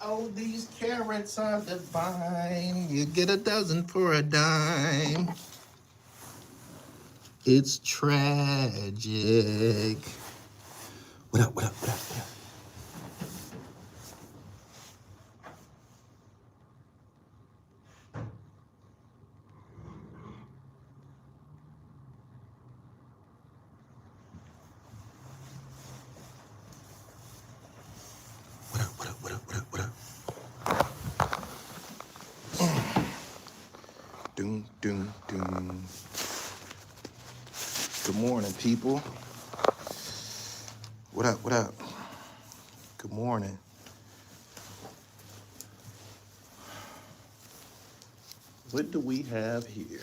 Oh, these carrots are divine. You get a dozen for a dime. It's tragic. What up, what up, what up, what up? What up, what up, what up, what up, what up? Doom, doom, doom. Good morning, people. What up, what up? Good morning. What do we have here?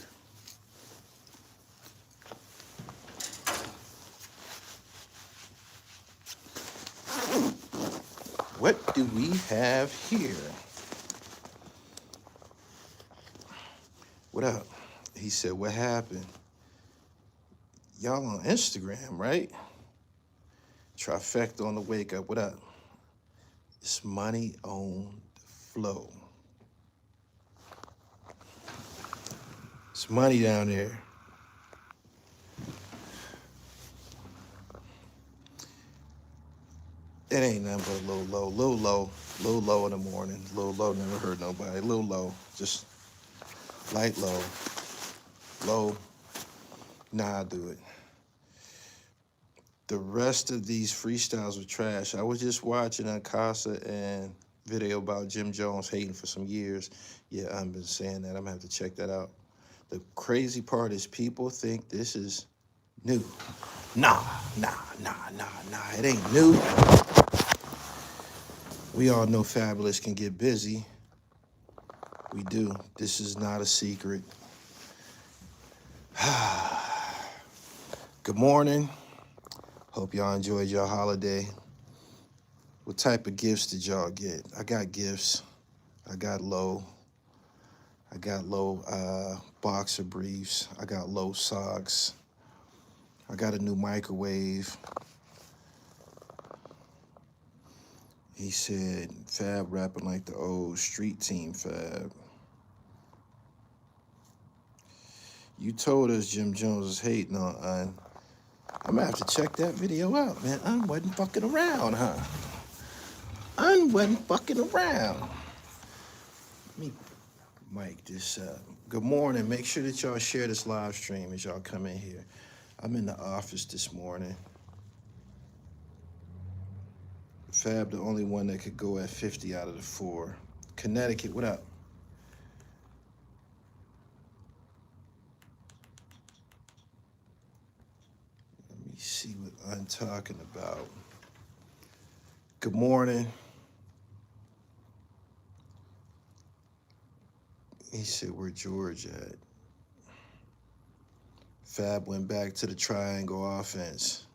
What do we have here? What up? He said, what happened? Y'all on Instagram, right? Trifecta on the wake up. What up? It's money on the flow. It's money down there. It ain't nothing but low in the morning. Low, never hurt nobody. Low, just light low. Nah, I do it. The rest of these freestyles were trash. I was just watching a Casa and video about Jim Jones hating for some years. Yeah, I've been saying that. I'm gonna have to check that out. The crazy part is people think this is new. Nah. It ain't new. We all know Fabolous can get busy. We do. This is not a secret. Good morning. Hope y'all enjoyed your holiday. What type of gifts did y'all get? I got gifts. I got low boxer briefs. I got low socks. I got a new microwave. He said, Fab rapping like the old street team Fab. You told us Jim Jones is hating on Un. I'm gonna have to check that video out, man. Un wasn't fucking around, huh? Un wasn't fucking around. Let me mic this up. Good morning. Make sure that y'all share this live stream as y'all come in here. I'm in the office this morning. Fab, the only one that could go at 50 out of the 4. Connecticut, what up? Let me see what I'm talking about. Good morning. He said, where George at? Fab went back to the triangle offense.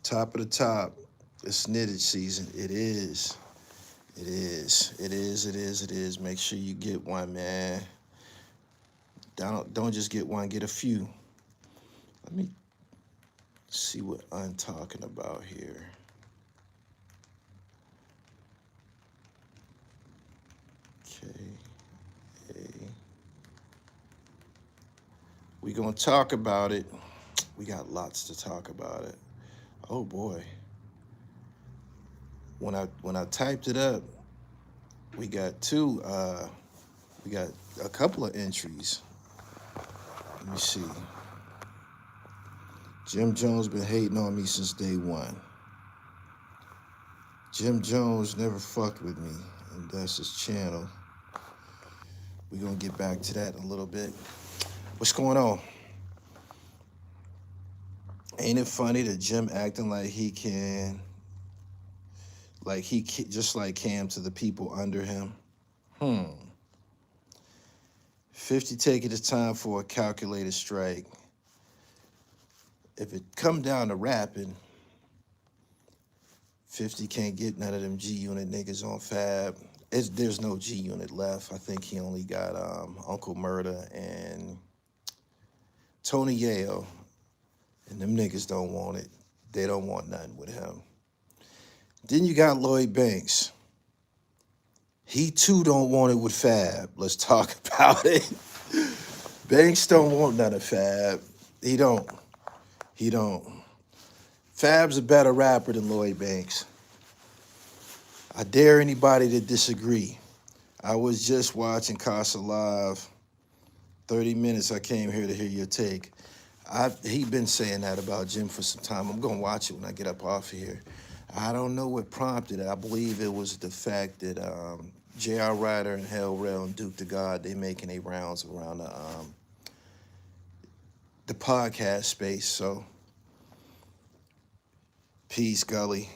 Top of the top. It's knitted season. It is. Make sure you get one, man. Don't just get one, get a few. Let me see what I'm talking about here. Okay. We gonna talk about it. We got lots to talk about it. Oh boy. When I typed it up, we got a couple of entries. Let me see. Jim Jones been hating on me since day one. Jim Jones never fucked with me, and that's his channel. We're gonna get back to that in a little bit. What's going on? Ain't it funny that Jim acting like he can, just like Cam to the people under him? 50 taking his time for a calculated strike. If it come down to rapping, 50 can't get none of them G-Unit niggas on Fab. There's no G-Unit left. I think he only got Uncle Murda and Tony Yale. And them niggas don't want it. They don't want nothing with him. Then you got Lloyd Banks. He too don't want it with Fab. Let's talk about it. Banks don't want none of Fab. He don't. He don't. Fab's a better rapper than Lloyd Banks. I dare anybody to disagree. I was just watching Casa Live. 30 minutes, I came here to hear your take. He been saying that about Jim for some time. I'm going to watch it when I get up off of here. I don't know what prompted it. I believe it was the fact that J.R. Ryder and Hellrail and Duke the God, they making their rounds around the podcast space. So, peace, Gully.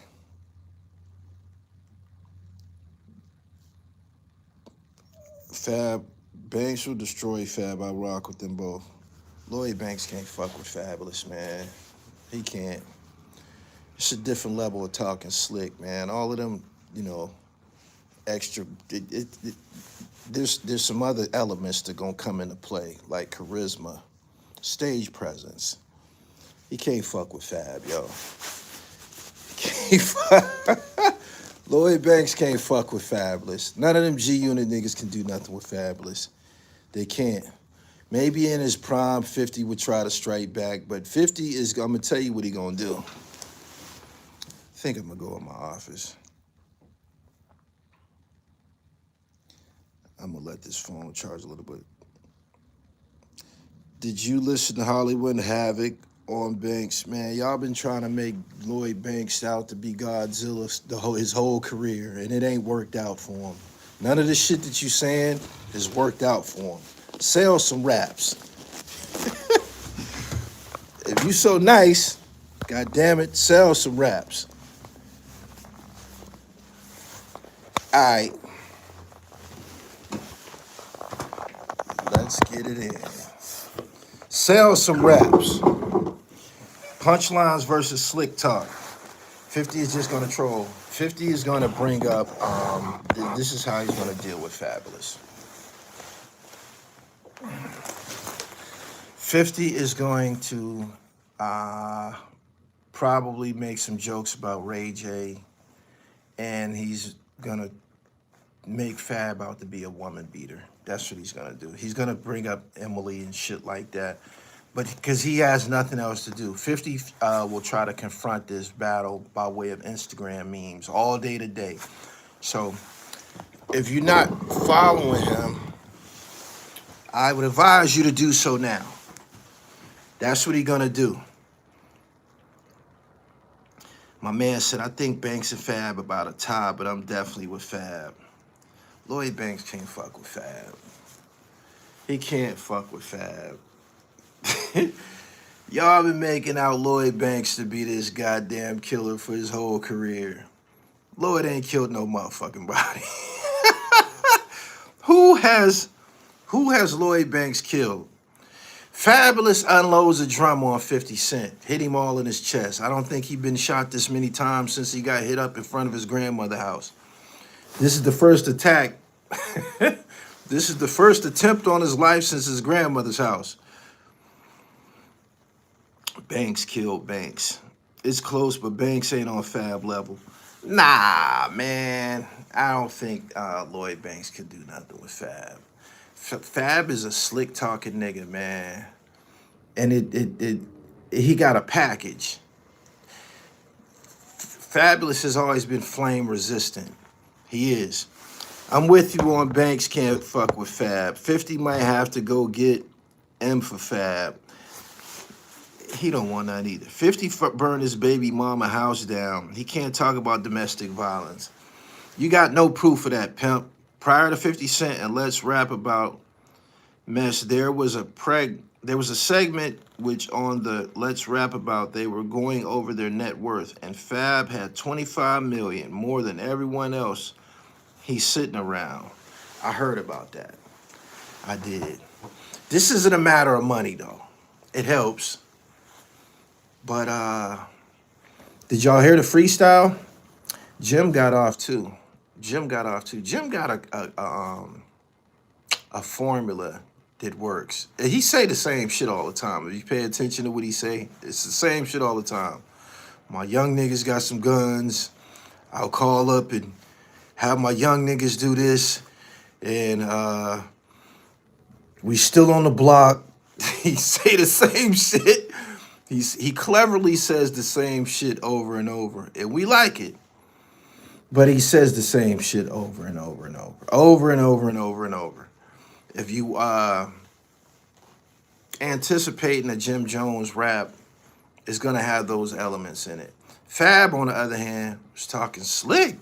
Fab, Banks will destroy Fab. I rock with them both. Lloyd Banks can't fuck with Fabolous, man. He can't. It's a different level of talking slick, man. All of them, you know, extra. There's some other elements that gonna come into play, like charisma, stage presence. He can't fuck with Fab, yo. He can't fuck. Lloyd Banks can't fuck with Fabolous. None of them G-Unit niggas can do nothing with Fabolous. They can't. Maybe in his prime, 50 would try to strike back, but 50 is, I'm going to tell you what he going to do. I think I'm going to go in my office. I'm going to let this phone charge a little bit. Did you listen to Hollywood Havoc on Banks? Man, y'all been trying to make Lloyd Banks out to be Godzilla his whole career, and it ain't worked out for him. None of the shit that you saying has worked out for him. Sell some raps. If you so nice, god damn it, sell some raps. All right. Let's get it in. Sell some raps. Punchlines versus slick talk. 50 is just going to troll. 50 is going to bring up, this is how he's going to deal with Fabolous. 50 is going to probably make some jokes about Ray J, and he's going to make Fab out to be a woman beater. That's what he's going to do. He's going to bring up Emily and shit like that. But because he has nothing else to do. 50 will try to confront this battle by way of Instagram memes all day today. So if you're not following him, I would advise you to do so now. That's what he's going to do. My man said, I think Banks and Fab about a tie, but I'm definitely with Fab. Lloyd Banks can't fuck with Fab. He can't fuck with Fab. Y'all been making out Lloyd Banks to be this goddamn killer for his whole career. Lloyd ain't killed no motherfucking body. Who has Lloyd Banks killed? Fabolous unloads a drum on 50 Cent. Hit him all in his chest. I don't think he's been shot this many times since he got hit up in front of his grandmother's house. This is the first attack. This is the first attempt on his life since his grandmother's house. Banks killed Banks. It's close, but Banks ain't on Fab level. Nah, man. I don't think Lloyd Banks could do nothing with Fab. Fab is a slick talking nigga, man. And he got a package. Fabolous has always been flame resistant. He is. I'm with you on Banks can't fuck with Fab. 50 might have to go get M for Fab. He don't want none either. 50 burned his baby mama house down. He can't talk about domestic violence. You got no proof of that, pimp. Prior to 50 Cent and Let's Rap About Mess, there was a segment which on the Let's Rap About, they were going over their net worth, and Fab had 25 million, more than everyone else he's sitting around. I heard about that. I did. This isn't a matter of money, though. It helps. But did y'all hear the freestyle? Jim got off too. Jim got a formula that works. And he say the same shit all the time. If you pay attention to what he say, it's the same shit all the time. My young niggas got some guns. I'll call up and have my young niggas do this. And we still on the block. He say the same shit. He cleverly says the same shit over and over. And we like it. But he says the same shit over and over and over. Over and over and over and over. If you anticipating a Jim Jones rap, is gonna have those elements in it. Fab, on the other hand, was talking slick.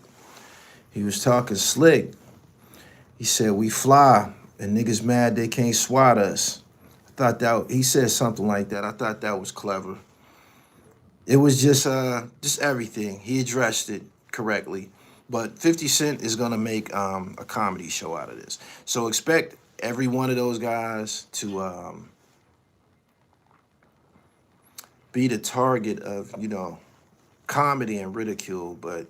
He was talking slick. He said, we fly, and niggas mad they can't swat us. I thought that, he said something like that. I thought that was clever. It was just everything. He addressed it correctly. But 50 Cent is gonna make a comedy show out of this. So expect every one of those guys to be the target of, you know, comedy and ridicule. But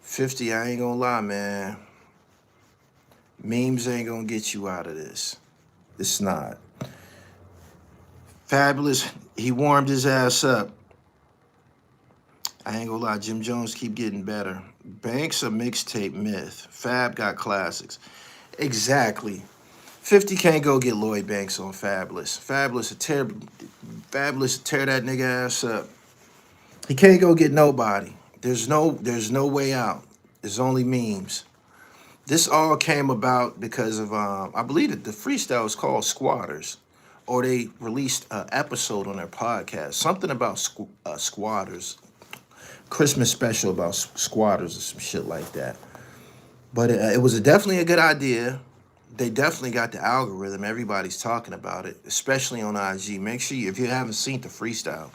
50, I ain't gonna lie, man. Memes ain't gonna get you out of this. It's not. Fabolous, he warmed his ass up. I ain't gonna lie, Jim Jones keep getting better. Banks a mixtape myth. Fab got classics. Exactly. 50 can't go get Lloyd Banks on Fabolous. Fabolous will tear that nigga ass up. He can't go get nobody. There's no way out. There's only memes. This all came about because of I believe that the freestyle was called Squatters, or they released an episode on their podcast, something about squatters, Christmas special about squatters or some shit like that. But it was definitely a good idea. They definitely got the algorithm. Everybody's talking about it, especially on IG. Make sure if you haven't seen the freestyle,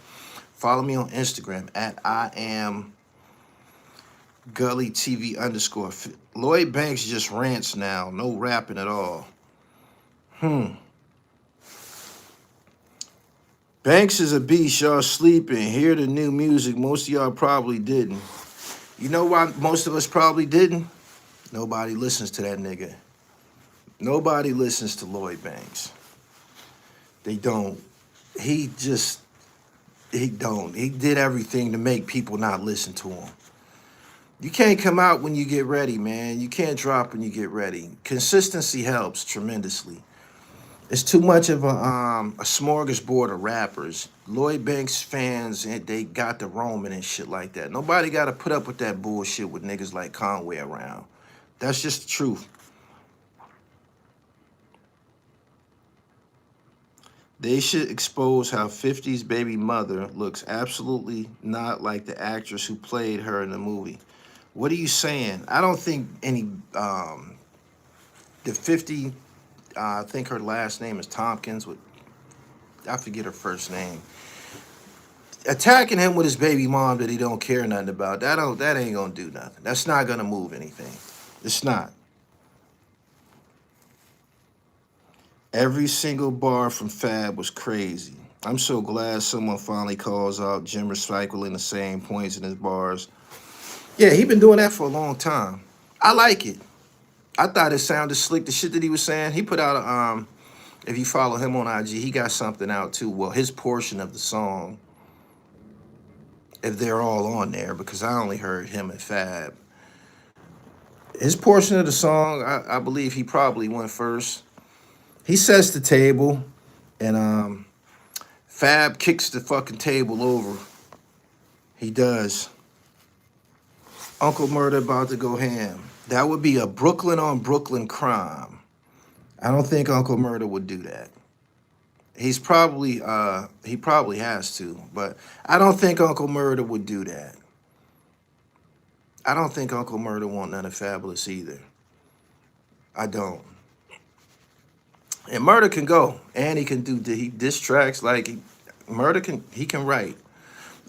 follow me on Instagram at I am gullytv _. Lloyd Banks just rants now. No rapping at all. Banks is a beast. Y'all sleeping. Hear the new music. Most of y'all probably didn't. You know why most of us probably didn't? Nobody listens to that nigga. Nobody listens to Lloyd Banks. They don't. He don't. He did everything to make people not listen to him. You can't come out when you get ready, man. You can't drop when you get ready. Consistency helps tremendously. It's too much of a smorgasbord of rappers. Lloyd Banks fans, they got the roaming and shit like that. Nobody got to put up with that bullshit with niggas like Conway around. That's just the truth. They should expose how 50's baby mother looks absolutely not like the actress who played her in the movie. What are you saying? I don't think any, the 50, I think her last name is Tompkins. I forget her first name. Attacking him with his baby mom that he don't care nothing about, that ain't gonna do nothing. That's not gonna move anything. It's not. Every single bar from Fab was crazy. I'm so glad someone finally calls out Jim recycling the same points in his bars. Yeah, he been doing that for a long time. I like it. I thought it sounded slick. The shit that he was saying, he put out a, if you follow him on IG, he got something out too. Well, his portion of the song, if they're all on there, because I only heard him and Fab. His portion of the song, I believe he probably went first. He sets the table, and Fab kicks the fucking table over. He does. Uncle Murder about to go ham. That would be a Brooklyn on Brooklyn crime. I don't think Uncle Murder would do that. He probably has to, but I don't think Uncle Murder would do that. I don't think Uncle Murder want none of Fabolous either. I don't. And Murder can go, and he can do diss tracks like Murder can write.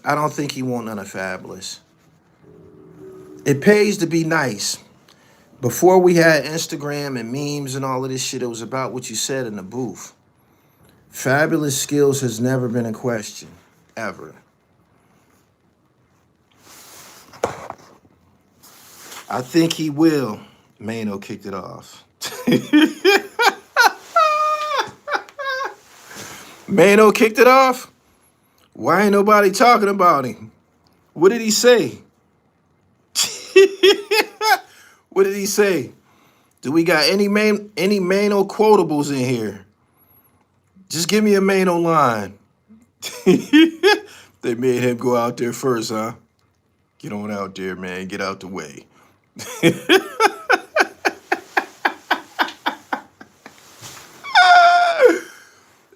I don't think he want none of Fabolous. It pays to be nice. Before we had Instagram and memes and all of this shit, it was about what you said in the booth. Fabolous skills has never been in question, ever. I think he will. Mano kicked it off. Mano kicked it off? Why ain't nobody talking about him? What did he say? What did he say? Do we got any Mano quotables in here? Just give me a Mano line. They made him go out there first, huh? Get on out there, man. Get out the way.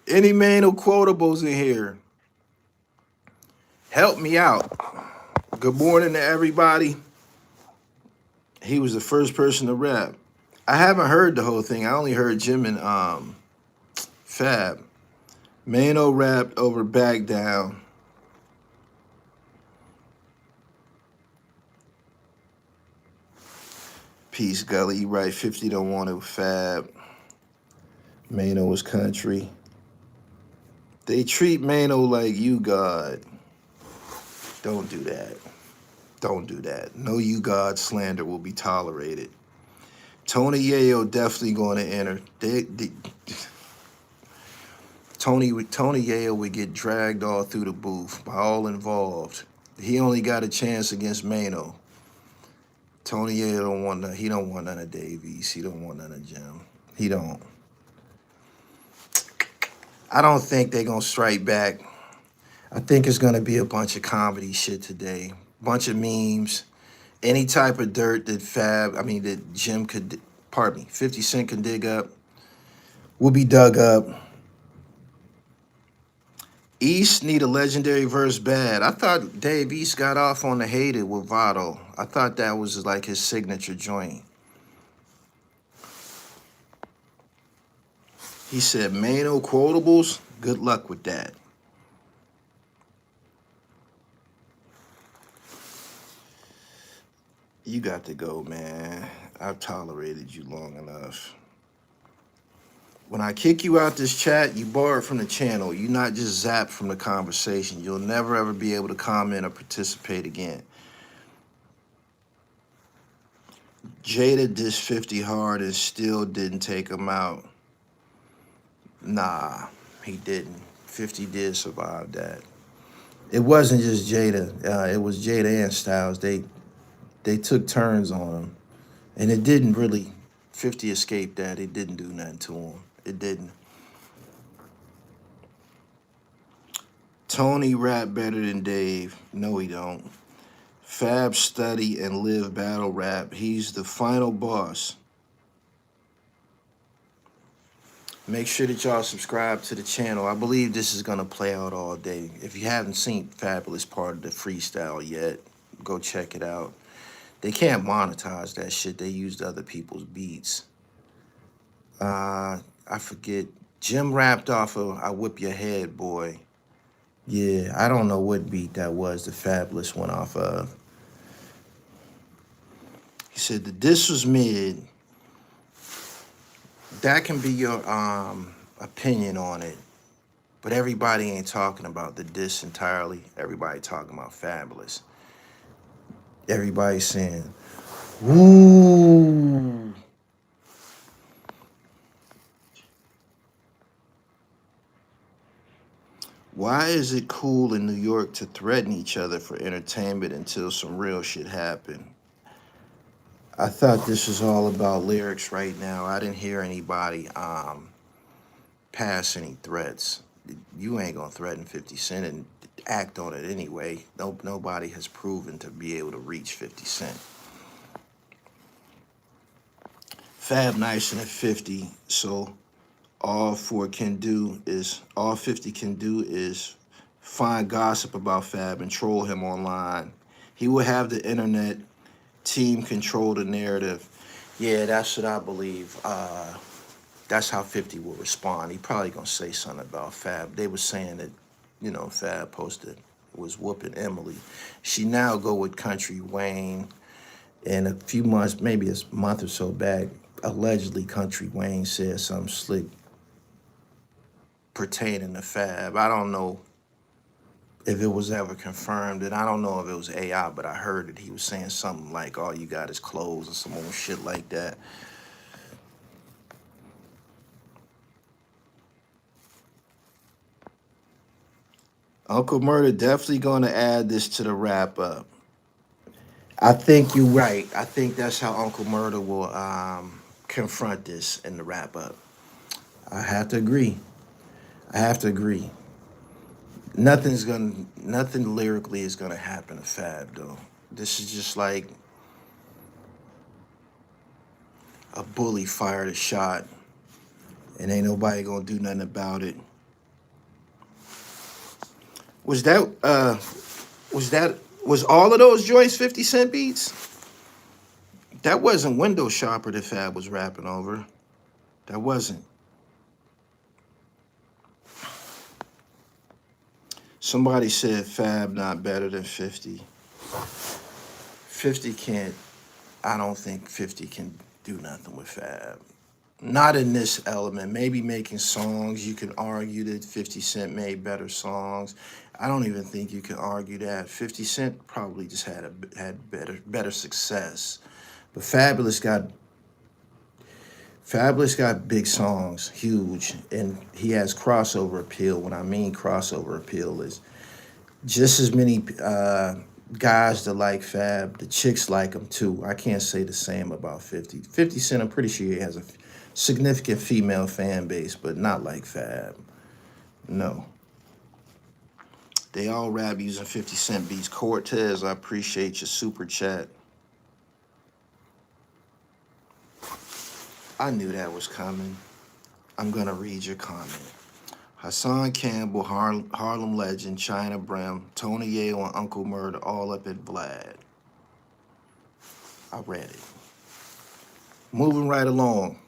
Any Mano quotables in here? Help me out. Good morning to everybody. He was the first person to rap. I haven't heard the whole thing. I only heard Jim and Fab. Mano rapped over Back Down. Peace, Gully. You right, 50 don't want it with Fab. Mano was country. They treat Mano like you, God. Don't do that. Don't do that. No you, God slander will be tolerated. Tony Yayo definitely going to enter. Tony Yayo would get dragged all through the booth by all involved. He only got a chance against Mano. Tony Yayo don't want none. He don't want none of Davies. He don't want none of Jim. He don't. I don't think they're gonna strike back. I think it's gonna be a bunch of comedy shit today. Bunch of memes. Any type of dirt that Jim could, 50 Cent can dig up, will be dug up. East need a legendary verse bad. I thought Dave East got off on the Hated with Votto. I thought that was like his signature joint. He said, Mano quotables, good luck with that. You got to go, man. I've tolerated you long enough. When I kick you out this chat, you borrowed from the channel. You're not just zapped from the conversation. You'll never, ever be able to comment or participate again. Jada dissed 50 hard and still didn't take him out. Nah, he didn't. 50 did survive that. It wasn't just Jada. It was Jada and Styles. They took turns on him. And it didn't really, 50 escaped that. It didn't do nothing to him. It didn't. Tony rap better than Dave. No, he don't. Fab study and live battle rap. He's the final boss. Make sure that y'all subscribe to the channel. I believe this is going to play out all day. If you haven't seen Fabolous part of the freestyle yet, go check it out. They can't monetize that shit. They used other people's beats. I forget. Jim rapped off of I Whip Your Head, Boy. Yeah, I don't know what beat that was the Fabolous went off of. He said the diss was mid. That can be your opinion on it. But everybody ain't talking about the diss entirely. Everybody talking about Fabolous. Everybody saying, woo. Why is it cool in New York to threaten each other for entertainment until some real shit happen? I thought this was all about lyrics right now. I didn't hear anybody pass any threats. You ain't gonna threaten 50 Cent and act on it anyway. Nobody has proven to be able to reach 50 Cent. Fab nicer than 50, so all 50 can do is find gossip about Fab and troll him online. He will have the internet team control the narrative. Yeah, that's what I believe. That's how 50 will respond. He probably gonna say something about Fab. They were saying that, Fab posted was whooping Emily. She now go with Country Wayne. And a few months, maybe a month or so back, allegedly Country Wayne said something slick pertaining to Fab. I don't know if it was ever confirmed, and I don't know if it was AI, but I heard that he was saying something like, all you got is clothes or some old shit like that. Uncle Murder definitely gonna add this to the wrap up. I think you're right. I think that's how Uncle Murder will confront this in the wrap up. I have to agree. I have to agree. Nothing lyrically is gonna happen to Fab though. This is just like a bully fired a shot, and ain't nobody gonna do nothing about it. Was that was that was all of those joints 50 Cent beats? That wasn't Window Shopper that Fab was rapping over. That wasn't. Somebody said Fab not better than 50. 50 can't, I don't think 50 can do nothing with Fab. Not in this element. Maybe making songs. You can argue that 50 Cent made better songs. I don't even think you can argue that. 50 Cent probably just had better success. But Fabolous got big songs, huge, and he has crossover appeal. What I mean crossover appeal is just as many guys that like Fab, the chicks like him too. I can't say the same about 50. 50 Cent, I'm pretty sure he has a significant female fan base, but not like Fab. No. They all rap using 50 Cent beats. Cortez, I appreciate your super chat. I knew that was coming. I'm going to read your comment. Hassan Campbell, Harlem Legend, China Brim, Tony Yale, and Uncle Murder all up at Vlad. I read it. Moving right along.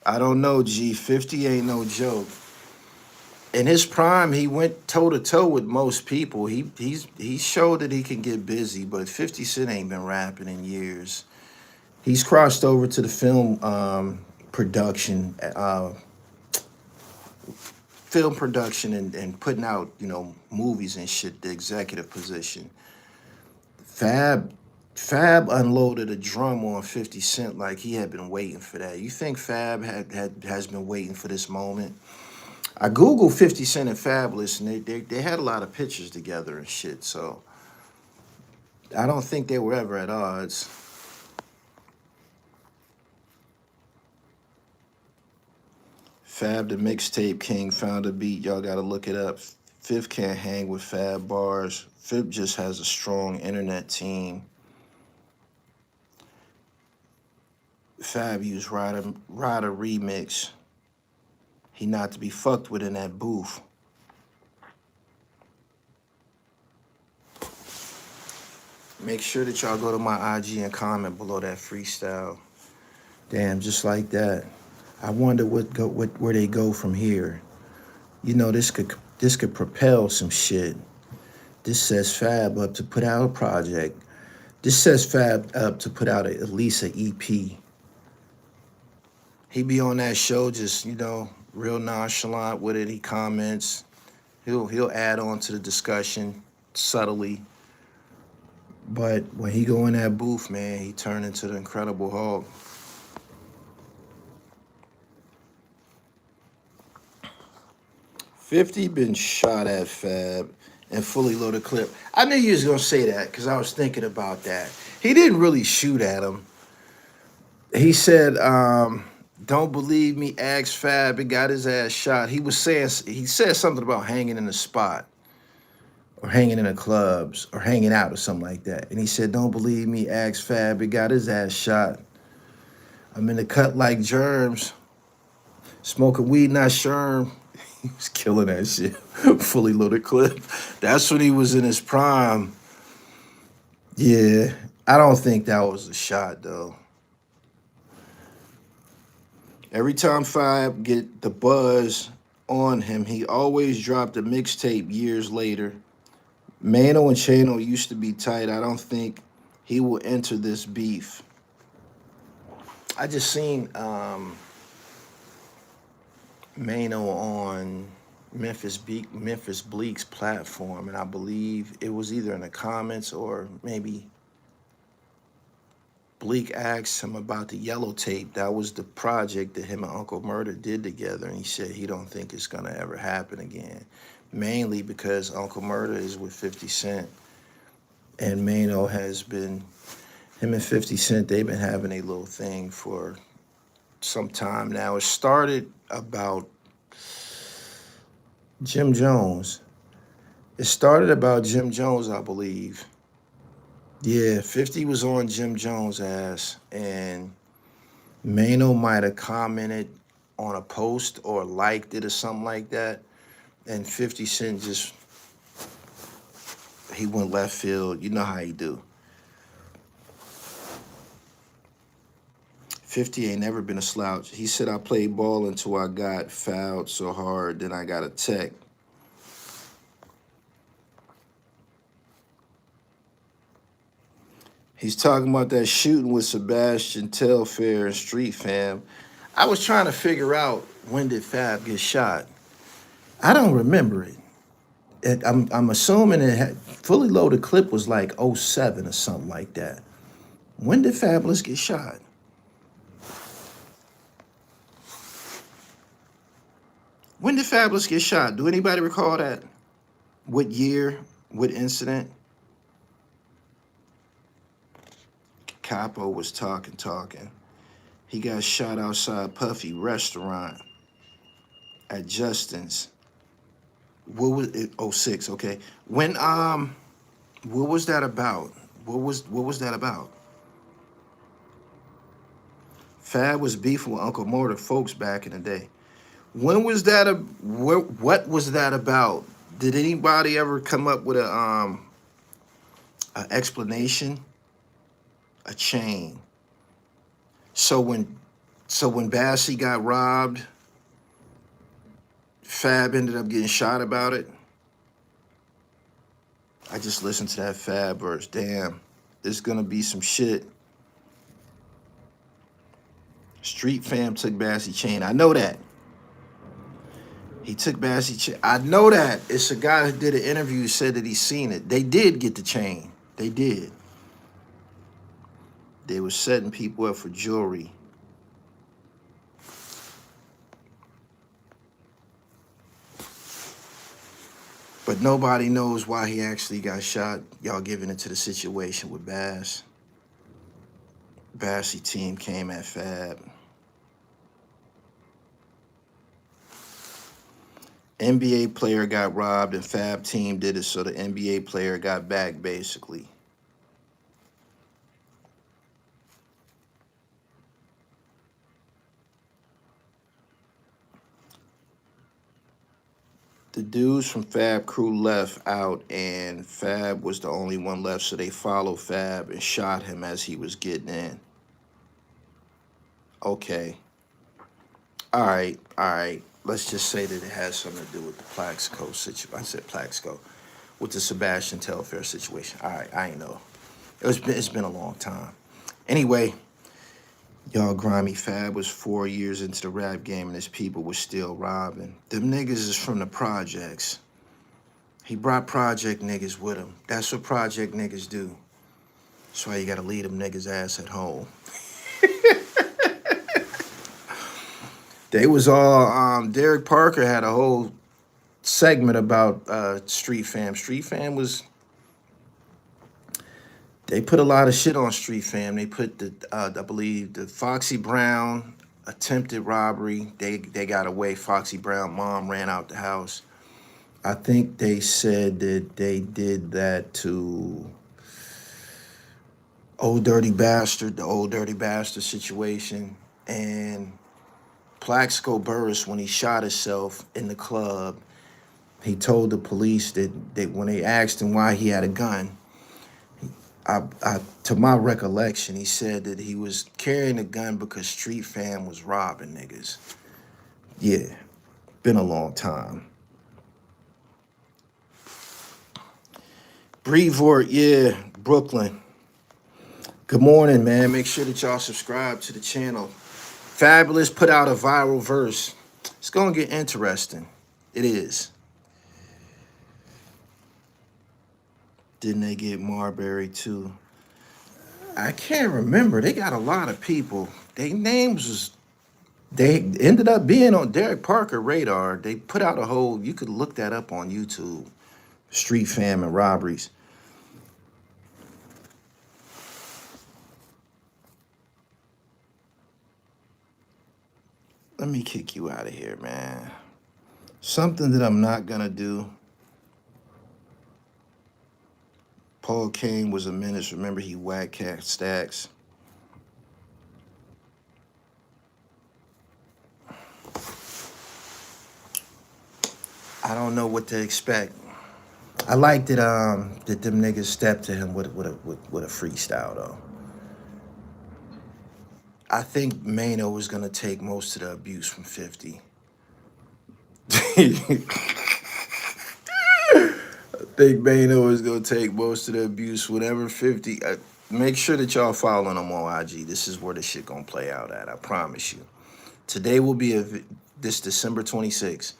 I don't know, G. 50 ain't no joke. In his prime, he went toe-to-toe with most people. He showed that he can get busy, but 50 Cent ain't been rapping in years. He's crossed over to the film production, and putting out, movies and shit, the executive position. Fab unloaded a drum on 50 Cent like he had been waiting for that. You think Fab has been waiting for this moment? I Googled 50 Cent and Fabolous, and they had a lot of pictures together and shit, so I don't think they were ever at odds. Fab, the mixtape king, found a beat. Y'all got to look it up. Fifth can't hang with Fab bars. Fifth just has a strong internet team. Fab used Ryder remix. He not to be fucked with in that booth. Make sure that y'all go to my IG and comment below that freestyle. Damn, just like that. I wonder where they go from here. This could propel some shit. This sets Fab up to put out a project. This sets Fab up to put out at least an EP. He be on that show just, real nonchalant with it. He comments. He'll add on to the discussion subtly. But when he go in that booth, man, he turned into the Incredible Hulk. $50 been shot at Fab and fully loaded clip. I knew you was gonna say that because I was thinking about that. He didn't really shoot at him. He said, "Don't believe me, asked Fab and got his ass shot." He said something about hanging in a spot or hanging in the clubs or hanging out or something like that. And he said, "Don't believe me, asked Fab and got his ass shot. I'm in the cut like germs, smoking weed, not sherm." He was killing that shit. Fully loaded clip. That's when he was in his prime. Yeah, I don't think that was a shot though. Every time Fab get the buzz on him, he always dropped a mixtape years later. Mano and Chano used to be tight. I don't think he will enter this beef. I just seen Mano on Memphis Bleak's platform, and I believe it was either in the comments or maybe Bleak asked him about the yellow tape. That was the project that him and Uncle Murder did together, and he said he don't think it's gonna ever happen again. mainly because Uncle Murder is with 50 Cent. And Mano has been, him and 50 Cent, they've been having a little thing for some time now. It started about Jim Jones. It started about Jim Jones, I believe. Yeah, 50 was on Jim Jones' ass, and Mano might have commented on a post or liked it or something like that. And 50 Cent just, he went left field. You know how he do. 50 ain't never been a slouch. He said, I played ball until I got fouled so hard, then I got a tech. He's talking about that shooting with Sebastian Telfair and Street Fam. I was trying to figure out, when did Fab get shot? I don't remember it. I'm assuming it had, Fully Loaded Clip was like '07 or something like that. When did Fabolous get shot? When did Fabolous get shot? Do anybody recall that? What year? What incident? Capo was talking. He got shot outside Puffy restaurant at Justin's. What was it? '06, okay. When what was that about? What was that about? Fab was beefing with Uncle Murder folks back in the day. When was that what was that about? Did anybody ever come up with a explanation? A chain. So when Bassie got robbed, Fab ended up getting shot about it. I just listened to that Fab verse. Damn, there's gonna be some shit. Street Fam took Bassie chain. I know that. He took Bassie chain. I know that. It's a guy who did an interview who said that he's seen it. They did get the chain. They did. They were setting people up for jewelry. But nobody knows why he actually got shot. Y'all giving into the situation with Bass. Bassie team came at Fab. NBA player got robbed and Fab team did it, so the NBA player got back, basically. The dudes from Fab crew left out, and Fab was the only one left, so they followed Fab and shot him as he was getting in. Okay. All right. Let's just say that it has something to do with the Plaxico situation. I said Plaxico. With the Sebastian Telfair situation. All right, I ain't know. It's been a long time. Anyway, y'all, grimy Fab was 4 years into the rap game and his people were still robbing. Them niggas is from the projects. He brought project niggas with him. That's what project niggas do. That's why you gotta leave them niggas' ass at home. They was all, Derek Parker had a whole segment about Street Fam. Street Fam was, they put a lot of shit on Street Fam. They put I believe the Foxy Brown attempted robbery. They got away. Foxy Brown mom ran out the house. I think they said that they did that to Old Dirty Bastard, the Old Dirty Bastard situation. And Plaxico Burris, when he shot himself in the club, he told the police that when they asked him why he had a gun, to my recollection, he said that he was carrying a gun because Street Fam was robbing niggas. Yeah, been a long time. Brevort, yeah, Brooklyn. Good morning, man. Make sure that y'all subscribe to the channel. Fabolous put out a viral verse. It's gonna get interesting. It is. Didn't they get Marbury too? I can't remember. They got a lot of people. Their names was They ended up being on Derek Parker radar. They put out a whole, you could look that up on YouTube, Street Fam and Robberies. Let me kick you out of here, man. Something that I'm not gonna do. Paul Kane was a menace. Remember, he whacked Cat Stacks. I don't know what to expect. I liked it that them niggas stepped to him with a freestyle though. I think Mano was gonna take most of the abuse from 50. I think Mano is gonna take most of the abuse. Whatever 50. Make sure that y'all following him on IG. This is where the shit gonna play out at. I promise you. Today will be this December 26th.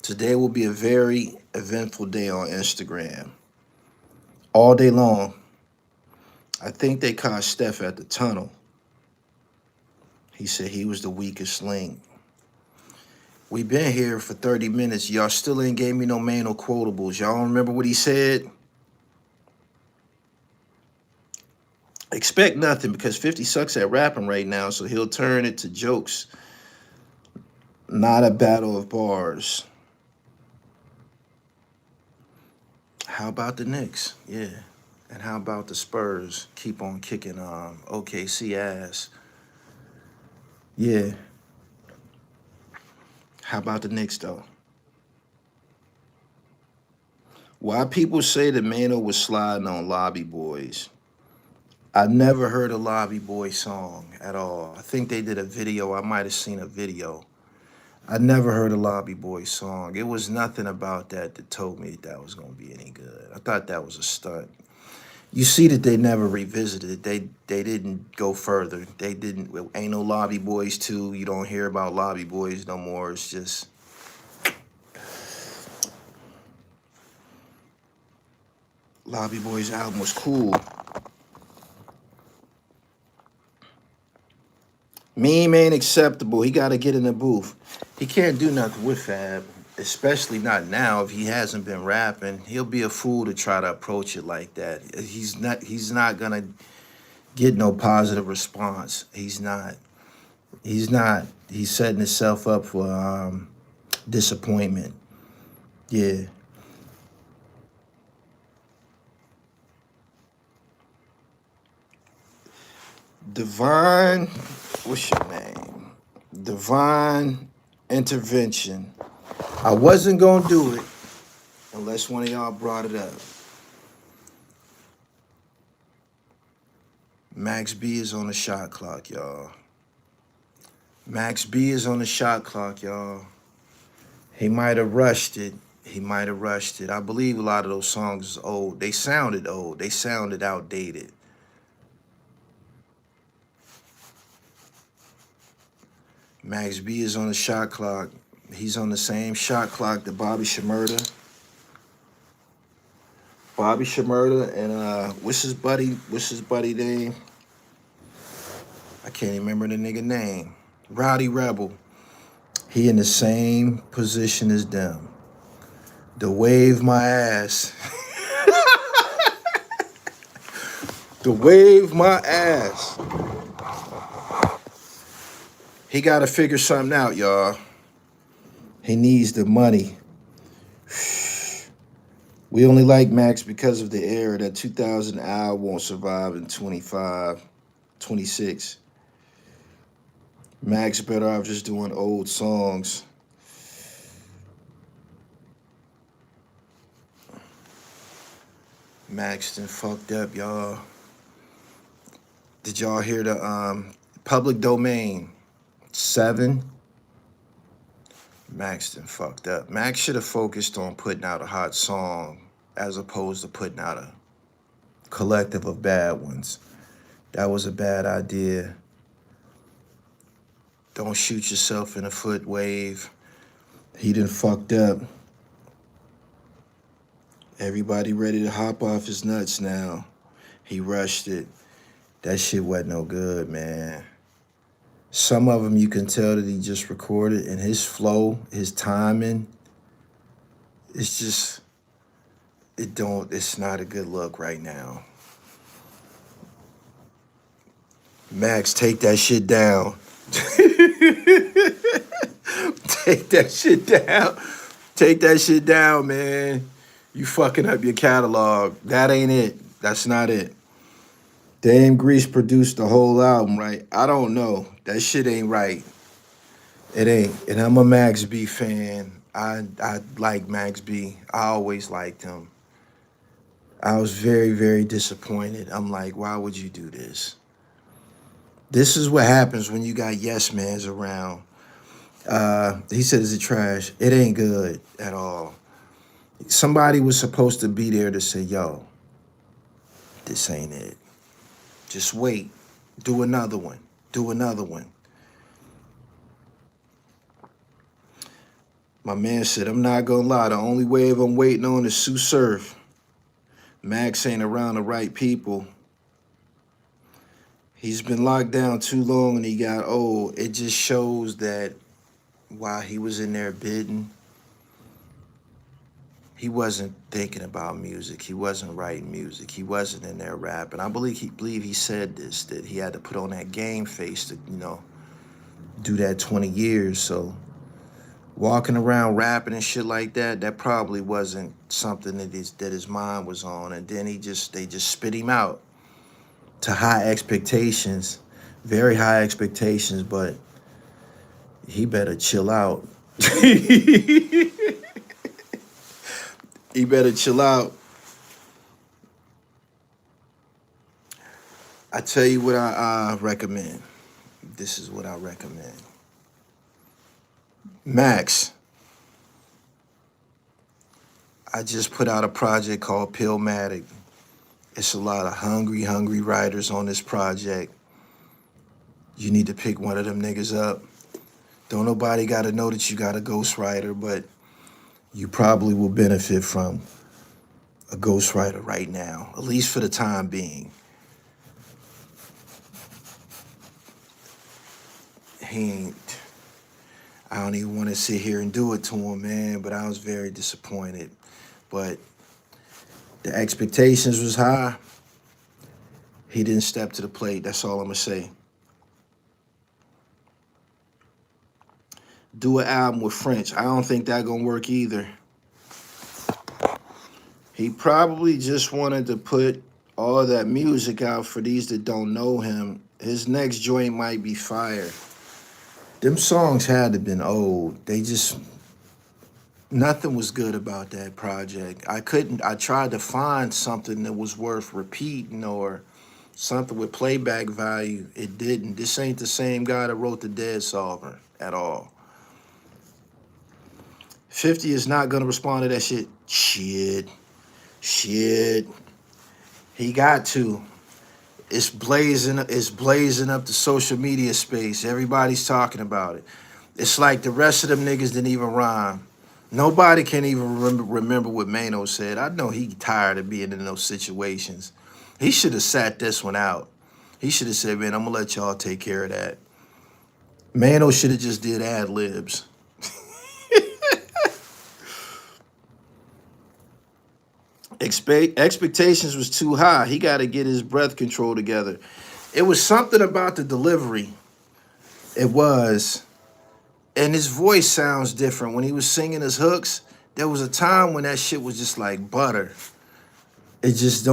Today will be a very eventful day on Instagram. All day long. I think they caught Steph at the tunnel. He said he was the weakest link. We been here for 30 minutes. Y'all still ain't gave me no Mano quotables. Y'all don't remember what he said? Expect nothing because 50 sucks at rapping right now, so he'll turn it to jokes. Not a battle of bars. How about the Knicks? Yeah. And how about the Spurs? Keep on kicking OKC ass. Yeah. How about the Knicks, though? Why people say that Mano was sliding on Lobby Boys? I never heard a Lobby Boy song at all. I think they did a video. I might have seen a video. I never heard a Lobby Boy song. It was nothing about that told me that was going to be any good. I thought that was a stunt. You see that they never revisited it. They didn't go further. They didn't. Ain't no Lobby Boys 2. You don't hear about Lobby Boys no more. It's just... Lobby Boys album was cool. Meme ain't acceptable. He got to get in the booth. He can't do nothing with Fab, especially not now. If he hasn't been rapping, he'll be a fool to try to approach it like that. He's not gonna get no positive response. He's not. He's setting himself up for disappointment. Yeah. Divine, what's your name? Divine Intervention. I wasn't gonna do it unless one of y'all brought it up. Max B is on the shot clock, y'all. Max B is on the shot clock, y'all. He might have rushed it. I believe a lot of those songs is old. They sounded old. They sounded outdated. Max B is on the shot clock. He's on the same shot clock that Bobby Shmurda. Bobby Shmurda and what's his buddy name? I can't even remember the nigga name. Rowdy Rebel. He in the same position as them. The wave my ass. The wave my ass. He got to figure something out, y'all. He needs the money. We only like Max because of the era. That 2000 album won't survive in 25, 26. Max better off just doing old songs. Max done fucked up, y'all. Did y'all hear the public domain? 7. Max done fucked up. Max should have focused on putting out a hot song as opposed to putting out a collective of bad ones. That was a bad idea. Don't shoot yourself in the foot, Wave. He done fucked up. Everybody ready to hop off his nuts now. He rushed it. That shit wasn't no good, man. Some of them you can tell that he just recorded, and his flow, his timing, it's just, it's not a good look right now. Max, take that shit down. Take that shit down. Take that shit down, man. You fucking up your catalog. That ain't it. That's not it. Dame Grease produced the whole album, right? I don't know. That shit ain't right. It ain't. And I'm a Max B fan. I like Max B. I always liked him. I was very, very disappointed. I'm like, why would you do this? This is what happens when you got yes mans around. He said, is it trash? It ain't good at all. Somebody was supposed to be there to say, yo, this ain't it. Just wait. Do another one. Do another one. My man said, I'm not gonna lie, the only wave I'm waiting on is Sue Surf. Max ain't around the right people. He's been locked down too long and he got old. It just shows that while he was in there bidding, he wasn't thinking about music. He wasn't writing music. He wasn't in there rapping. I believe he said this, that he had to put on that game face to, do that 20 years. So walking around rapping and shit like that, that probably wasn't something that his mind was on. And then they just spit him out to high expectations, very high expectations, but he better chill out. He better chill out. I tell you what I recommend. This is what I recommend. Max, I just put out a project called PILLMATIC. It's a lot of hungry writers on this project. You need to pick one of them niggas up. Don't nobody got to know that you got a ghostwriter, but you probably will benefit from a ghostwriter right now, at least for the time being. I don't even want to sit here and do it to him, man, but I was very disappointed. But the expectations was high. He didn't step to the plate. That's all I'm going to say. Do an album with French. I don't think that going to work either. He probably just wanted to put all that music out for these that don't know him. His next joint might be fire. Them songs had to have been old. Nothing was good about that project. I tried to find something that was worth repeating or something with playback value. It didn't. This ain't the same guy that wrote the Dead Solver at all. 50 is not gonna respond to that shit. Shit. He got to. It's blazing up the social media space. Everybody's talking about it. It's like the rest of them niggas didn't even rhyme. Nobody can even remember what Mano said. I know he tired of being in those situations. He should have sat this one out. He should have said, man, I'm gonna let y'all take care of that. Mano should have just did ad-libs. Expectations was too high. He got to get his breath control together. It was something about the delivery. It was. And his voice sounds different. When he was singing his hooks, there was a time when that shit was just like butter. He just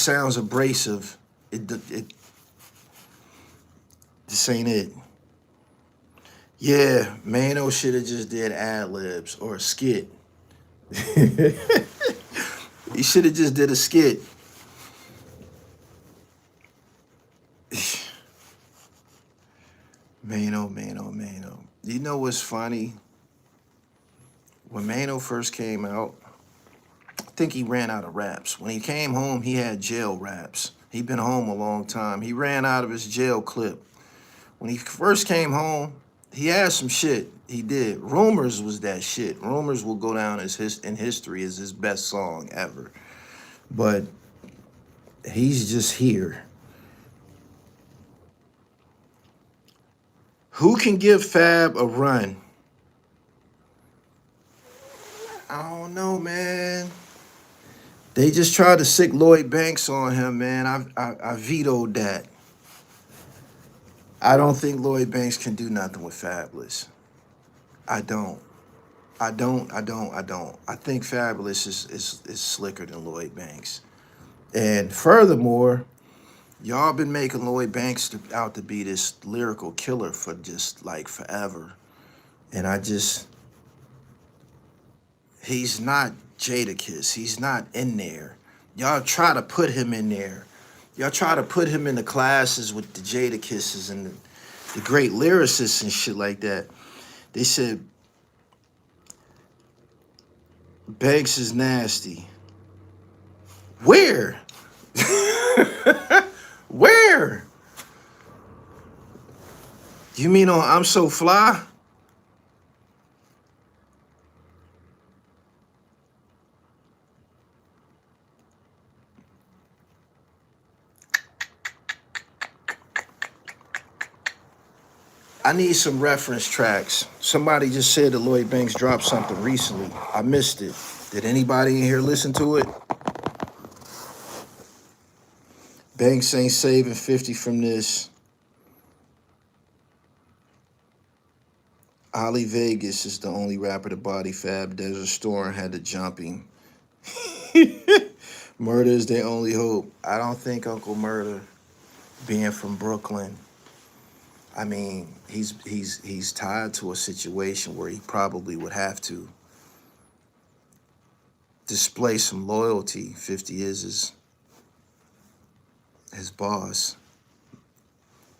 sounds abrasive. This ain't it. Yeah, Mano should have just did ad-libs or a skit. He should have just did a skit. Mano. You know what's funny? When Mano first came out, I think he ran out of raps. When he came home, he had jail raps. He'd been home a long time. He ran out of his jail clip. When he first came home, he had some shit. He did. Rumors was that shit. Rumors will go down in history as his best song ever. But he's just here. Who can give Fab a run? I don't know, man. They just tried to sick Lloyd Banks on him, man. I vetoed that. I don't think Lloyd Banks can do nothing with Fabolous. I don't. I don't. I think Fabolous is slicker than Lloyd Banks. And furthermore, y'all been making Lloyd Banks out to be this lyrical killer for just like forever. And he's not Jadakiss. He's not in there. Y'all try to put him in there. Y'all try to put him in the classes with the Jadakisses and the great lyricists and shit like that. They said Banks is nasty. Where? Where? You mean on I'm So Fly? I need some reference tracks. Somebody just said that Lloyd Banks dropped something recently. I missed it. Did anybody in here listen to it? Banks ain't saving 50 from this. Ali Vegas is the only rapper to body Fab. Desert Storm had to jump him. Murder is their only hope. I don't think Uncle Murder, being from Brooklyn, I mean, he's tied to a situation where he probably would have to display some loyalty. 50 is his boss.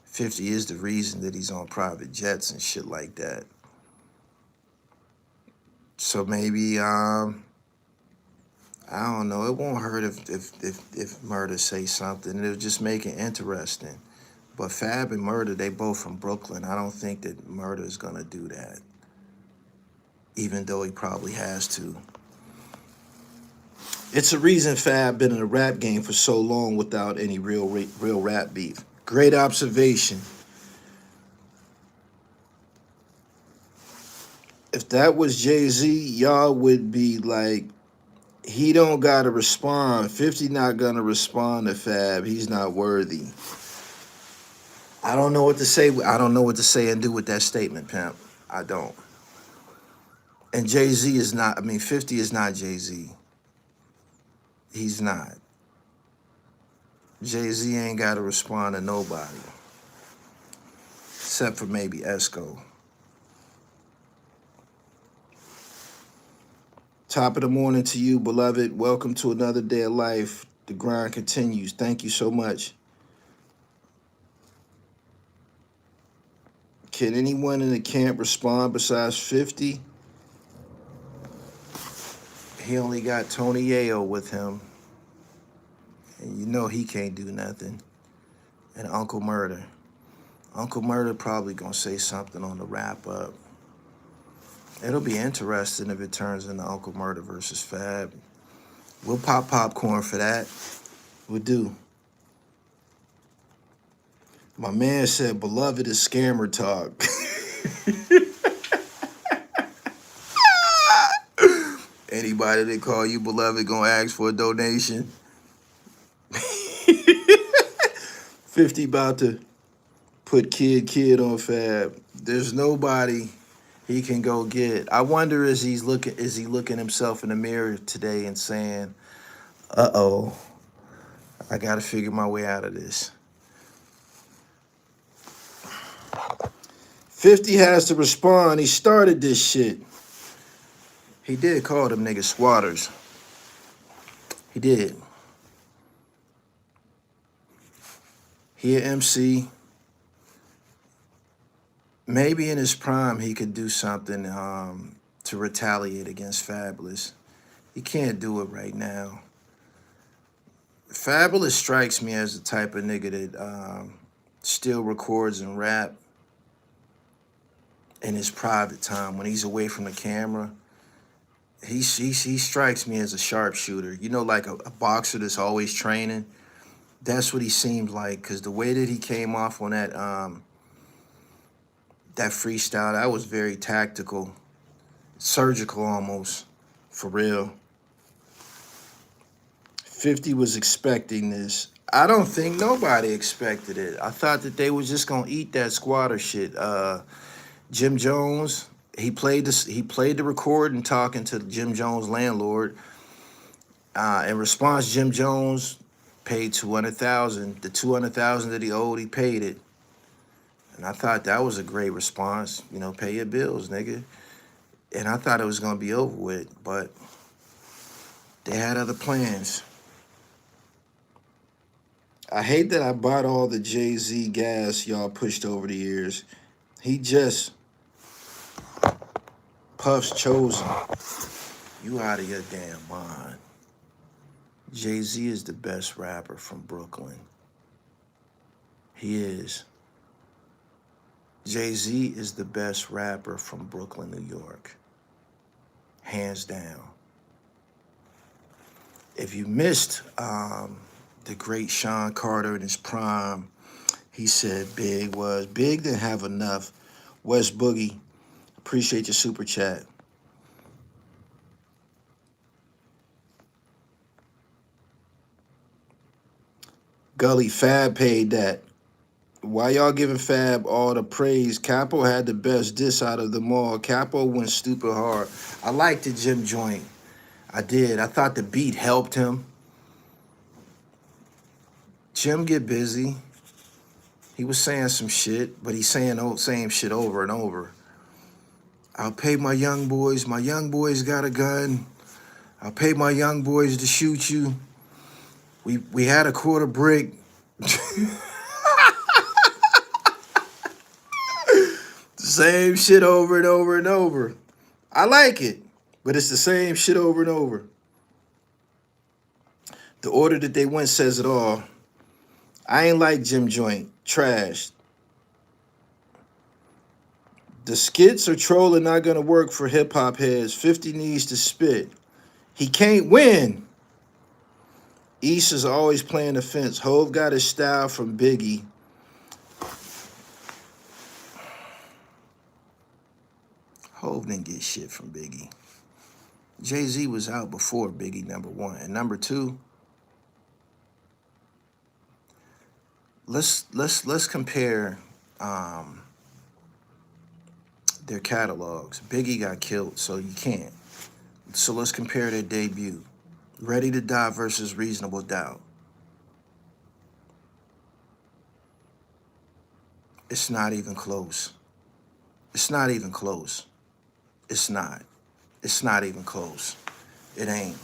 50 is the reason that he's on private jets and shit like that. So maybe I don't know. It won't hurt if Murder say something. It'll just make it interesting. But Fab and Murder, they both from Brooklyn. I don't think that Murder is gonna do that, even though he probably has to. It's a reason Fab been in the rap game for so long without any real rap beef. Great observation. If that was Jay-Z, y'all would be like, he don't gotta respond. 50 not gonna respond to Fab. He's not worthy. I don't know what to say. I don't know what to say and do with that statement, pimp. I don't. And Jay-Z is not, 50 is not Jay-Z. He's not. Jay-Z ain't gotta respond to nobody. Except for maybe Esco. Top of the morning to you, beloved. Welcome to another day of life. The grind continues. Thank you so much. Can anyone in the camp respond besides 50? He only got Tony Yayo with him. And you know he can't do nothing. And Uncle Murder. Uncle Murder probably gonna say something on the wrap up. It'll be interesting if it turns into Uncle Murder versus Fab. We'll pop popcorn for that. We'll do. My man said, beloved is scammer talk. Anybody that call you beloved gonna ask for a donation? 50 about to put kid on Fab. There's nobody he can go get. I wonder is he looking himself in the mirror today and saying, uh-oh, I gotta figure my way out of this. 50 has to respond. He started this shit. He did call them niggas squatters. He did. He an MC. Maybe in his prime he could do something to retaliate against Fabolous. He can't do it right now. Fabolous strikes me as the type of nigga that still records and rap in his private time when he's away from the camera. He strikes me as a sharpshooter. You know, like a boxer that's always training. That's what he seemed like, because the way that he came off on that That freestyle, that was very tactical, surgical almost, for real. 50 was expecting this. I don't think nobody expected it. I thought that they was just gonna eat that squatter shit. Jim Jones, he played this. He played the recording talking to Jim Jones' landlord. In response, Jim Jones paid 200,000. The 200,000 that he owed, he paid it. And I thought that was a great response. You know, pay your bills, nigga. And I thought it was gonna be over with, but they had other plans. I hate that I bought all the Jay-Z gas y'all pushed over the years. He just Puff's chosen. You out of your damn mind. Jay-Z is the best rapper from Brooklyn. He is. Jay-Z is the best rapper from Brooklyn, New York. Hands down. If you missed the great Sean Carter in his prime, he said Big didn't have enough. West Boogie, appreciate your super chat. Gully, Fab paid that. Why y'all giving Fab all the praise? Capo had the best diss out of them all. Capo went stupid hard. I liked the Jim joint. I did. I thought the beat helped him. Jim get busy. He was saying some shit, but he's saying the same shit over and over. I'll pay my young boys. My young boys got a gun. I'll pay my young boys to shoot you. We had a quarter brick. Same shit over and over and over. I like it, but it's the same shit over and over. The order that they went says it all. I ain't like Jim Joint. Trash. The skits or trolling not gonna work for hip-hop heads. 50 needs to spit. He can't win. East is always playing the fence. Hove got his style from Biggie. Hove didn't get shit from Biggie. Jay-Z was out before Biggie, number one. And number two, let's compare their catalogs. Biggie got killed, so you can't. So let's compare their debut. Ready to Die versus Reasonable Doubt. It's not even close. It's not even close. It's not. It's not even close. It ain't.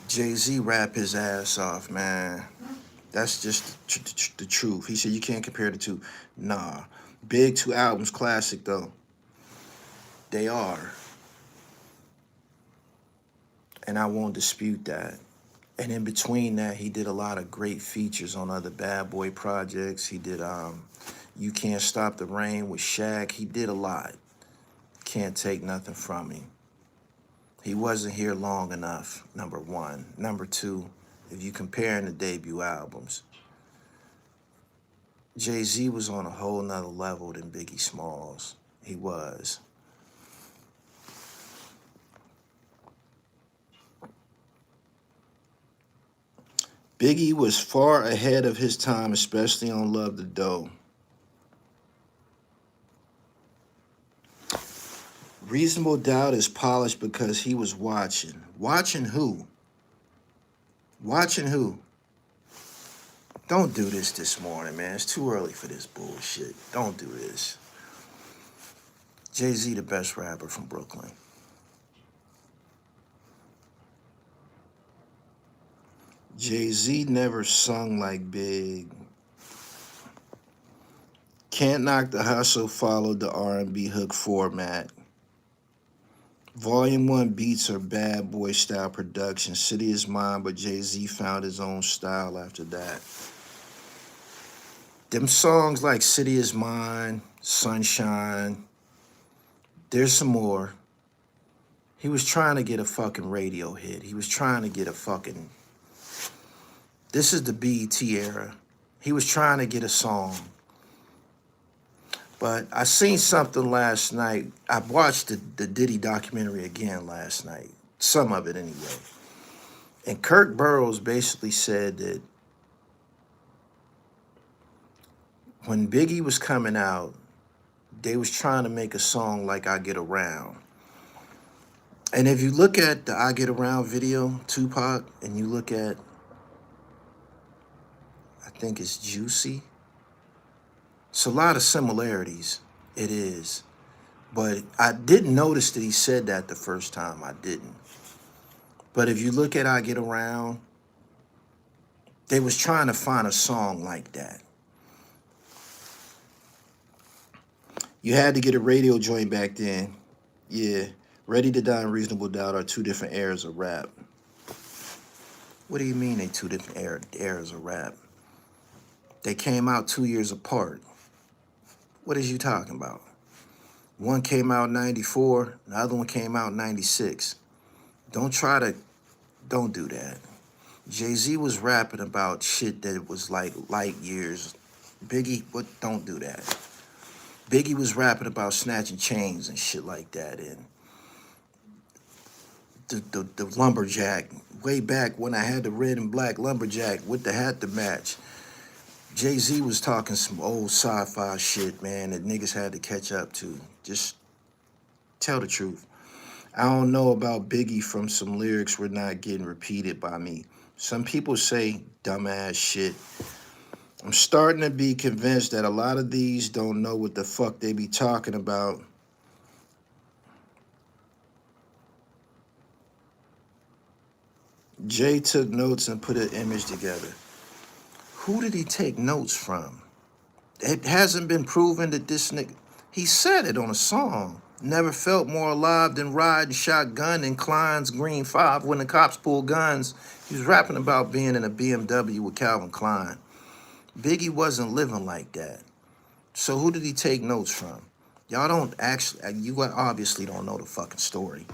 Jay-Z rap his ass off, man. That's just the truth. He said you can't compare the two. Nah. Big 2 albums, classic though. They are. And I won't dispute that. And in between that, he did a lot of great features on other Bad Boy projects. He did You Can't Stop the Rain with Shaq. He did a lot. Can't take nothing from him. He wasn't here long enough, number one. Number two, if you comparing the debut albums, Jay-Z was on a whole nother level than Biggie Smalls. He was. Biggie was far ahead of his time, especially on Love the Dough. Reasonable Doubt is polished because he was watching. Watching who? Watching who? Don't do this morning, man. It's too early for this bullshit. Don't do this. Jay-Z, the best rapper from Brooklyn. Jay-Z never sung like Big. Can't Knock the Hustle followed the R&B hook format. Volume 1 beats are Bad Boy style production. City is Mine, but Jay-Z found his own style after that. Them songs like City is Mine, Sunshine, there's some more. He was trying to get a fucking radio hit. He was trying to get a fucking... This is the BET era. He was trying to get a song. But I seen something last night. I watched the Diddy documentary again last night. Some of it anyway. And Kirk Burroughs basically said that when Biggie was coming out, they was trying to make a song like I Get Around. And if you look at the I Get Around video, Tupac, and you look at, I think it's Juicy, it's a lot of similarities. It is. But I didn't notice that he said that the first time. I didn't. But if you look at I Get Around, they was trying to find a song like that. You had to get a radio joint back then. Yeah. Ready to Die and Reasonable Doubt are two different eras of rap. What do you mean they two different eras of rap? They came out 2 years apart. What is you talking about? One came out in 94, the other one came out in 96. Don't do that. Jay-Z was rapping about shit that was like light years. Biggie, don't do that. Biggie was rapping about snatching chains and shit like that. And the lumberjack, way back when I had the red and black lumberjack with the hat to match. Jay-Z was talking some old sci-fi shit, man, that niggas had to catch up to. Just tell the truth. I don't know about Biggie from some lyrics were not getting repeated by me. Some people say dumbass shit. I'm starting to be convinced that a lot of these don't know what the fuck they be talking about. Jay took notes and put an image together. Who did he take notes from? It hasn't been proven that this nigga... He said it on a song. Never felt more alive than riding shotgun in Klein's Green 5 when the cops pulled guns. He was rapping about being in a BMW with Calvin Klein. Biggie wasn't living like that. So who did he take notes from? Y'all don't actually... You obviously don't know the fucking story.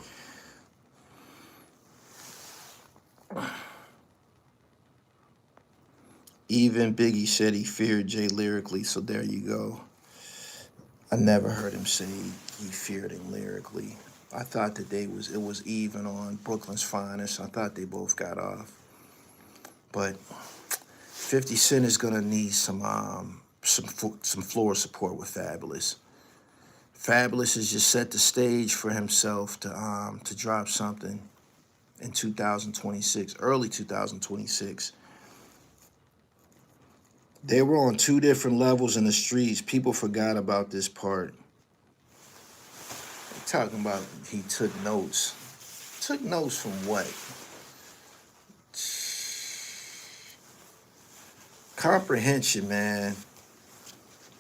Even Biggie said he feared Jay lyrically, so there you go. I never heard him say he feared him lyrically. I thought that it was even on Brooklyn's Finest. I thought they both got off. But 50 Cent is gonna need some floor support with Fabolous. Fabolous has just set the stage for himself to drop something in 2026, early 2026. They were on two different levels in the streets. People forgot about this part. They're talking about he took notes. Took notes from what? Comprehension, man.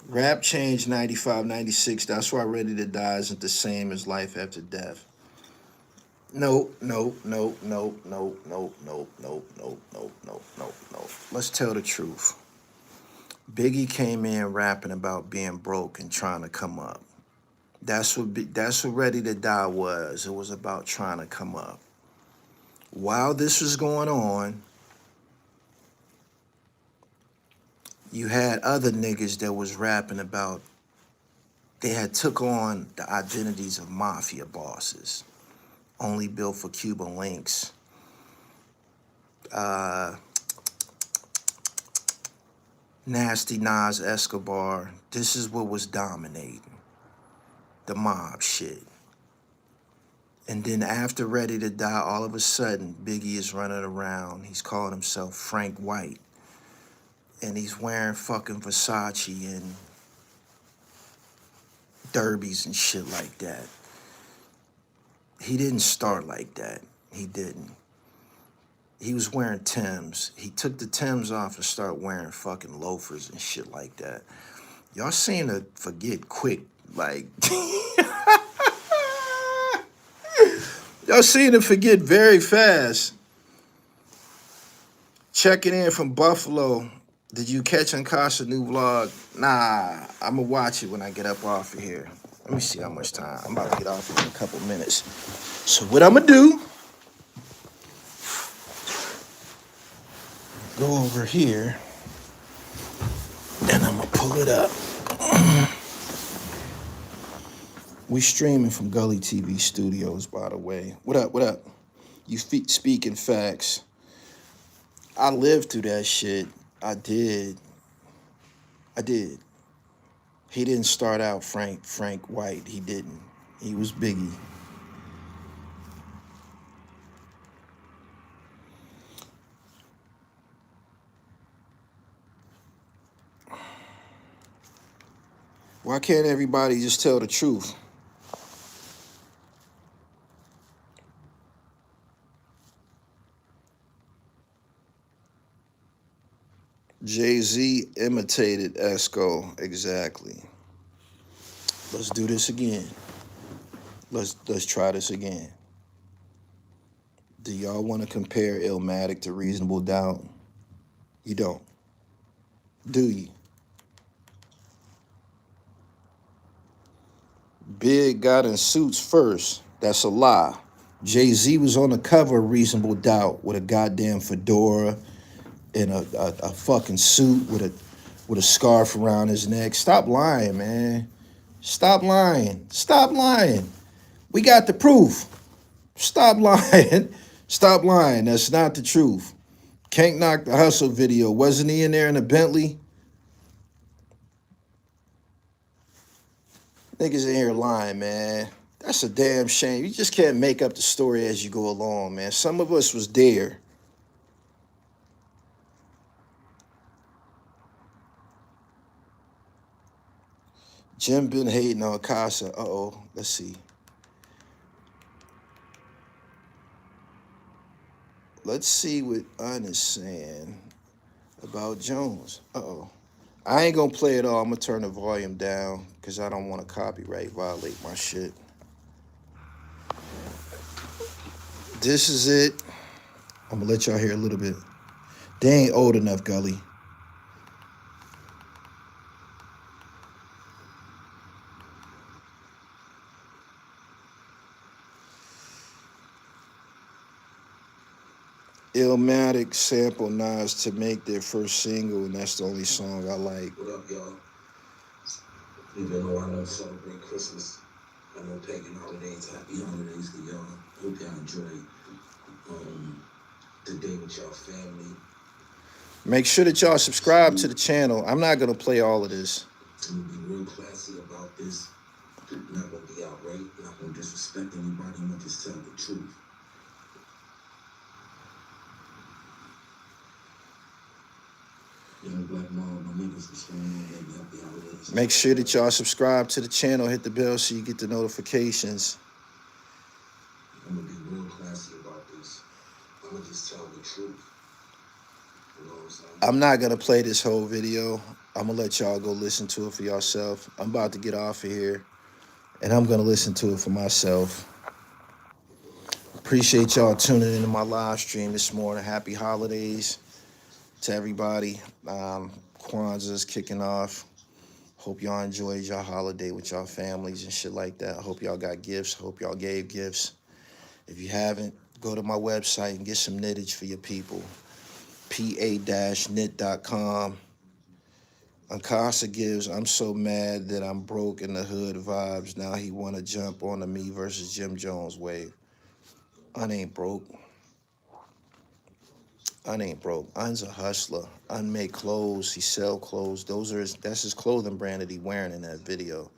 Rap changed 95, 96. That's why Ready to Die isn't the same as Life After Death. No. Let's tell the truth. Biggie came in rapping about being broke and trying to come up. That's what Ready to Die was. It was about trying to come up. While this was going on, you had other niggas that was rapping about, they had took on the identities of mafia bosses. Only built for Cuban links. Nasty Nas Escobar. This is what was dominating. The mob shit. And then after Ready to Die, all of a sudden, Biggie is running around. He's calling himself Frank White. And he's wearing fucking Versace and derbies and shit like that. He didn't start like that. He didn't. He was wearing Timbs. He took the Timbs off and started wearing fucking loafers and shit like that. Y'all seem to forget quick, like... Y'all seem to forget very fast. Checking in from Buffalo. Did you catch Ankasha new vlog? Nah, I'm gonna watch it when I get up off of here. Let me see how much time. I'm about to get off in a couple minutes. So what I'm gonna do, go over here and I'm gonna pull it up. We streaming from Gully TV studios, by the way. What up, what up? You speaking facts. I lived through that shit. I did. I did. He didn't start out Frank White. He didn't. He was Biggie. Why can't everybody just tell the truth? Jay-Z imitated Esco. Exactly. Let's do this again. Let's try this again. Do y'all want to compare Illmatic to Reasonable Doubt? You don't. Do you? Big got in suits first. That's a lie. Jay-Z was on the cover of Reasonable Doubt with a goddamn fedora and a fucking suit with a scarf around his neck. Stop lying, man. Stop lying. Stop lying. We got the proof. Stop lying. Stop lying. That's not the truth. Can't Knock the Hustle video. Wasn't he in there in a Bentley? Niggas in here lying, man. That's a damn shame. You just can't make up the story as you go along, man. Some of us was there. Jim been hating on Casa. Uh-oh. Let's see. Let's see what Un is saying about Jones. Uh-oh. I ain't gonna play it all. I'm gonna turn the volume down because I don't want to copyright violate my shit. This is it. I'm gonna let y'all hear a little bit. They ain't old enough, Gully. Illmatic sample Nas to make their first single, and that's the only song I like. What up, y'all? Even though I don't celebrate Christmas, I know pagan holidays, happy holidays to y'all. Hope y'all enjoy the day with y'all family. Make sure that y'all subscribe to the channel. I'm not gonna play all of this. I'm gonna be real classy about this. Not gonna be outright, not gonna disrespect anybody, I'm gonna just tell the truth. Make sure that y'all subscribe to the channel, hit the bell so you get the notifications. I'm gonna be real classy about this. I'm gonna just tell the truth. You know what I'm saying? I'm not gonna play this whole video. I'm gonna let y'all go listen to it for yourself. I'm about to get off of here, and I'm gonna listen to it for myself. Appreciate y'all tuning into my live stream this morning. Happy holidays to everybody. Kwanzaa's kicking off. Hope y'all enjoyed y'all holiday with y'all families and shit like that. Hope y'all got gifts. Hope y'all gave gifts. If you haven't, go to my website and get some knittage for your people. pa-knit.com. Ankasa gives, I'm so mad that I'm broke in the hood vibes. Now he want to jump on the me versus Jim Jones wave. Un ain't broke. Un ain't broke. Un's a hustler. Un make clothes. He sell clothes. That's his clothing brand that he wearing in that video.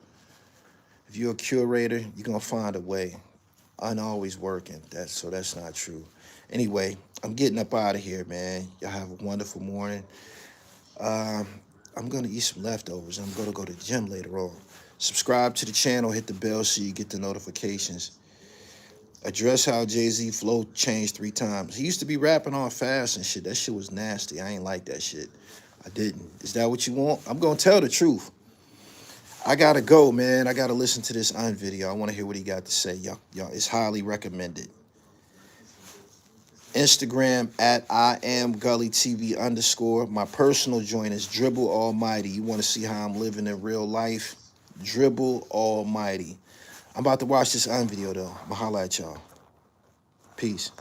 If you're a curator, you're gonna find a way. Un always working. So that's not true. Anyway, I'm getting up out of here, man. Y'all have a wonderful morning. I'm gonna eat some leftovers. I'm gonna go to the gym later on. Subscribe to the channel, hit the bell so you get the notifications. Address how Jay-Z flow changed 3 times. He used to be rapping all fast and shit. That shit was nasty. I ain't like that shit. I didn't. Is that what you want? I'm gonna tell the truth. I gotta go, man. I gotta listen to this Un video. I wanna hear what he got to say. Y'all, it's highly recommended. Instagram at @IamGullyTV_. My personal joint is Dribble Almighty. You want to see how I'm living in real life? Dribble Almighty. I'm about to watch this Un video though. I'm gonna holla at y'all. Peace.